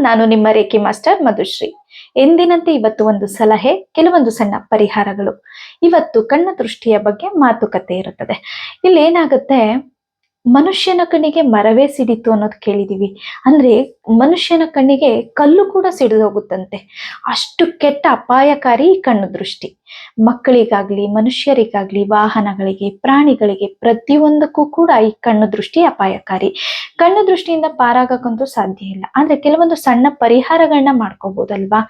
ನಾನು ನಿಮ್ಮ reiki master Madhushree. ಎಂದಿನಂತೆ ಇವತ್ತು ಒಂದು ಸಲಹೆ, ಕೆಲವೊಂದು ಸಣ್ಣ ಪರಿಹಾರಗಳು. ಇವತ್ತು ಕಣ್ಣ ದೃಷ್ಟಿಯ ಬಗ್ಗೆ ಮಾತುಕತೆ ಇರುತ್ತದೆ. ಇಲ್ಲಿ ಏನಾಗುತ್ತೆ, ಮನುಷ್ಯನ ಕಣ್ಣಿಗೆ ಮರವೇ ಸಿಡಿತು ಅನ್ನೋದು ಕೇಳಿದೀವಿ. ಅಂದ್ರೆ ಮನುಷ್ಯನ ಕಣ್ಣಿಗೆ ಕಲ್ಲು ಕೂಡ ಸಿಡಿದು ಹೋಗುತ್ತಂತೆ. ಅಷ್ಟು ಕೆಟ್ಟ ಅಪಾಯಕಾರಿ ಈ ಕಣ್ಣು ದೃಷ್ಟಿ. ಮಕ್ಕಳಿಗಾಗ್ಲಿ, ಮನುಷ್ಯರಿಗಾಗ್ಲಿ, ವಾಹನಗಳಿಗೆ, ಪ್ರಾಣಿಗಳಿಗೆ, ಪ್ರತಿಯೊಂದಕ್ಕೂ ಕೂಡ ಈ ಕಣ್ಣು ದೃಷ್ಟಿ ಅಪಾಯಕಾರಿ. ಕಣ್ಣು ದೃಷ್ಟಿಯಿಂದ ಪಾರಾಗಕ್ಕಂತೂ ಸಾಧ್ಯ ಇಲ್ಲ. ಆದ್ರೆ ಕೆಲವೊಂದು ಸಣ್ಣ ಪರಿಹಾರಗಳನ್ನ ಮಾಡ್ಕೋಬಹುದಲ್ವಾ.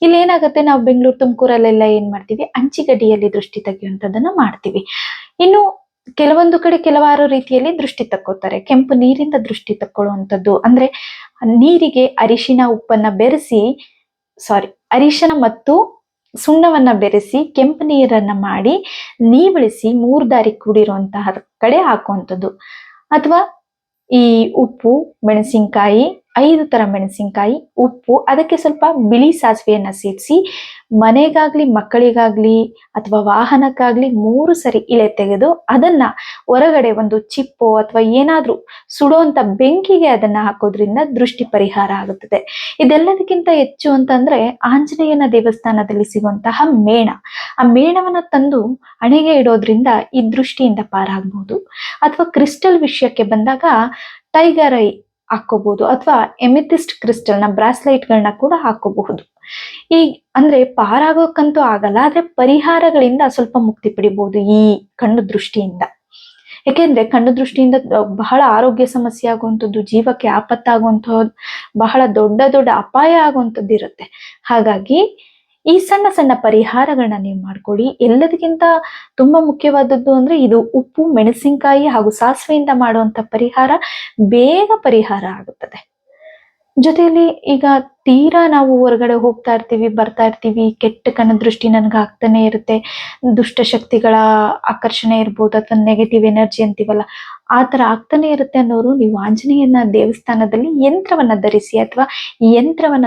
ಇಲ್ಲಿ ಏನಾಗುತ್ತೆ, ನಾವು ಬೆಂಗಳೂರು ತುಮಕೂರಲ್ಲೆಲ್ಲ ಏನ್ ಮಾಡ್ತೀವಿ, ಅಂಚಿಗಡ್ಡಿಯಲ್ಲಿ ದೃಷ್ಟಿ ತೆಗೆಯುವಂಥದ್ದನ್ನ ಮಾಡ್ತೀವಿ. ಇನ್ನು ಕೆಲವೊಂದು ಕಡೆ ಕೆಲವಾರು ರೀತಿಯಲ್ಲಿ ದೃಷ್ಟಿ ತಕ್ಕೋತಾರೆ. ಕೆಂಪು ನೀರಿಂದ ದೃಷ್ಟಿ ತಕ್ಕೊಳ್ಳುವಂಥದ್ದು ಅಂದ್ರೆ ನೀರಿಗೆ ಅರಿಶಿನ ಮತ್ತು ಸುಣ್ಣವನ್ನ ಬೆರೆಸಿ ಕೆಂಪು ನೀರನ್ನ ಮಾಡಿ ನೀವಳಿಸಿ 3 ದಾರಿ ಕೂಡಿರುವಂತಹ ಕಡೆ ಹಾಕುವಂಥದ್ದು. ಅಥವಾ ಈ ಉಪ್ಪು, ಮೆಣಸಿನಕಾಯಿ, 5 ತರ ಮೆಣಸಿನಕಾಯಿ, ಉಪ್ಪು, ಅದಕ್ಕೆ ಸ್ವಲ್ಪ ಬಿಳಿ ಸಾಸಿವೆಯನ್ನ ಸೇರಿಸಿ ಮನೆಗಾಗ್ಲಿ, ಮಕ್ಕಳಿಗಾಗ್ಲಿ ಅಥವಾ ವಾಹನಕ್ಕಾಗ್ಲಿ 3 ಸರಿ ಇಳೆ ತೆಗೆದು ಅದನ್ನ ಹೊರಗಡೆ ಒಂದು ಚಿಪ್ಪು ಅಥವಾ ಏನಾದ್ರೂ ಸುಡುವಂತ ಬೆಂಕಿಗೆ ಅದನ್ನ ಹಾಕೋದ್ರಿಂದ ದೃಷ್ಟಿ ಪರಿಹಾರ ಆಗುತ್ತದೆ. ಇದೆಲ್ಲದಕ್ಕಿಂತ ಹೆಚ್ಚು ಅಂತಂದ್ರೆ ಆಂಜನೇಯನ ದೇವಸ್ಥಾನದಲ್ಲಿ ಸಿಗುವಂತಹ ಮೇಣ, ಆ ಮೇಣವನ್ನ ತಂದು ಹಣೆಗೆ ಇಡೋದ್ರಿಂದ ಈ ದೃಷ್ಟಿಯಿಂದ ಪಾರಾಗಬಹುದು. ಅಥವಾ ಕ್ರಿಸ್ಟಲ್ ವಿಷಯಕ್ಕೆ ಬಂದಾಗ ಟೈಗರ್ ಐ ಹಾಕೋಬಹುದು, ಅಥವಾ ಎಮಿಥಿಸ್ಟ್ ಕ್ರಿಸ್ಟಲ್ ನ ಬ್ರಾಸ್ಲೈಟ್ಗಳನ್ನ ಕೂಡ ಹಾಕೋಬಹುದು. ಈ ಅಂದ್ರೆ ಪಾರಾಗೋಕ್ಕಂತೂ ಆಗಲ್ಲ, ಆದ್ರೆ ಪರಿಹಾರಗಳಿಂದ ಸ್ವಲ್ಪ ಮುಕ್ತಿ ಪಡಿಬಹುದು ಈ ಕಣ್ಣು ದೃಷ್ಟಿಯಿಂದ. ಯಾಕೆಂದ್ರೆ ಕಣ್ಣು ದೃಷ್ಟಿಯಿಂದ ಬಹಳ ಆರೋಗ್ಯ ಸಮಸ್ಯೆ ಆಗುವಂಥದ್ದು, ಜೀವಕ್ಕೆ ಆಪತ್ತಾಗುವಂಥದ್ದು, ಬಹಳ ದೊಡ್ಡ ದೊಡ್ಡ ಅಪಾಯ ಆಗುವಂಥದ್ದು ಇರುತ್ತೆ. ಹಾಗಾಗಿ ಈ ಸಣ್ಣ ಸಣ್ಣ ಪರಿಹಾರಗಳನ್ನ ನೀವು ಮಾಡ್ಕೊಳ್ಳಿ. ಎಲ್ಲದಕ್ಕಿಂತ ತುಂಬಾ ಮುಖ್ಯವಾದದ್ದು ಅಂದ್ರೆ ಇದು ಉಪ್ಪು, ಮೆಣಸಿನಕಾಯಿ ಹಾಗೂ ಸಾಸಿವೆಯಿಂದ ಮಾಡುವಂತ ಪರಿಹಾರ ಬೇಗ ಪರಿಹಾರ ಆಗುತ್ತದೆ. ಜೊತೆಯಲ್ಲಿ ಈಗ ತೀರಾ ನಾವು ಹೊರಗಡೆ ಹೋಗ್ತಾ ಇರ್ತೀವಿ, ಬರ್ತಾ ಇರ್ತೀವಿ, ಕೆಟ್ಟ ಕಣ್ಣು ದೃಷ್ಟಿ ನನ್ಗೆ ಆಗ್ತಾನೆ ಇರುತ್ತೆ, ದುಷ್ಟಶಕ್ತಿಗಳ ಆಕರ್ಷಣೆ ಇರ್ಬೋದು ಅಥವಾ ನೆಗೆಟಿವ್ ಎನರ್ಜಿ ಅಂತೀವಲ್ಲ, ಆ ತರ ಆಗ್ತಾನೆ ಇರುತ್ತೆ ಅನ್ನೋರು ನೀವು ಆಂಜನೇಯನ ದೇವಸ್ಥಾನದಲ್ಲಿ ಯಂತ್ರವನ್ನ ಧರಿಸಿ ಅಥವಾ ಯಂತ್ರವನ್ನ